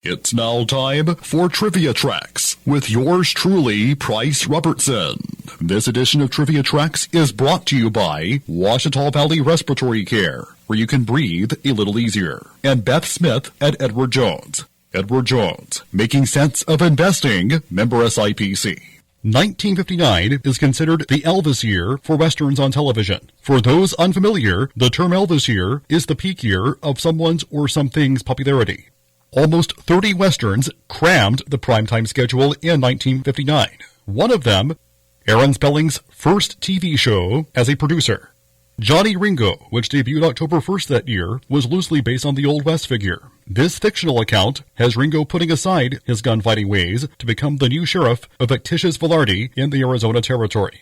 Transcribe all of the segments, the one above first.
It's now time for Trivia Tracks with yours truly, Price Robertson. This edition of Trivia Tracks is brought to you by Ouachita Valley Respiratory Care, where you can breathe a little easier, and Beth Smith at Edward Jones. Edward Jones, making sense of investing, member SIPC. 1959 is considered the Elvis year for Westerns on television. For those unfamiliar, the term Elvis year is the peak year of someone's or something's popularity. Almost 30 Westerns crammed the primetime schedule in 1959. One of them, Aaron Spelling's first TV show as a producer. Johnny Ringo, which debuted October 1st that year, was loosely based on the Old West figure. This fictional account has Ringo putting aside his gunfighting ways to become the new sheriff of fictitious Velarde in the Arizona Territory.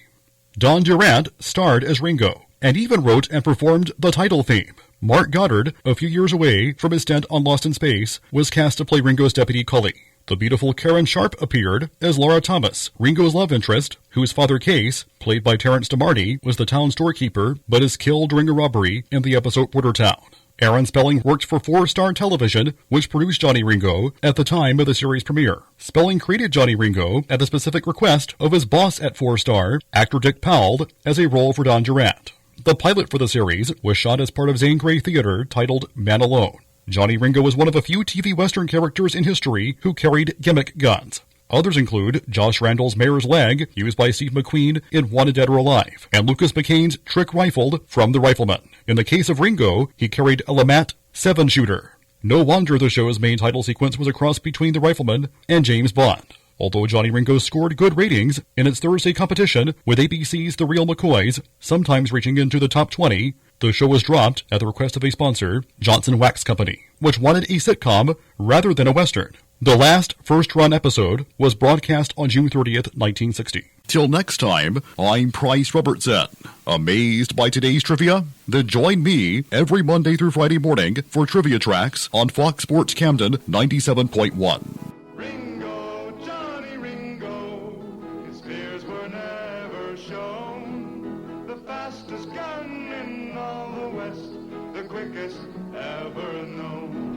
Don Durant starred as Ringo, and even wrote and performed the title theme. Mark Goddard, a few years away from his stint on Lost in Space, was cast to play Ringo's deputy Cully. The beautiful Karen Sharp appeared as Laura Thomas, Ringo's love interest, whose father Case, played by Terrence DeMarty, was the town storekeeper, but is killed during a robbery in the episode Bordertown. Aaron Spelling worked for 4-Star Television, which produced Johnny Ringo at the time of the series premiere. Spelling created Johnny Ringo at the specific request of his boss at 4-Star, actor Dick Powell, as a role for Don Durant. The pilot for the series was shot as part of Zane Grey Theater titled Man Alone. Johnny Ringo was one of a few TV Western characters in history who carried gimmick guns. Others include Josh Randall's Mayor's Leg, used by Steve McQueen in Wanted Dead or Alive, and Lucas McCain's Trick Rifled from The Rifleman. In the case of Ringo, he carried a Lamat 7-shooter. No wonder the show's main title sequence was a cross between The Rifleman and James Bond. Although Johnny Ringo scored good ratings in its Thursday competition with ABC's The Real McCoys, sometimes reaching into the top 20, the show was dropped at the request of a sponsor, Johnson Wax Company, which wanted a sitcom rather than a Western. The last first-run episode was broadcast on June 30th, 1960. Till next time, I'm Price Robertson. Amazed by today's trivia? Then join me every Monday through Friday morning for Trivia Tracks on Fox Sports Camden 97.1. Fastest gun in all the West, the quickest ever known.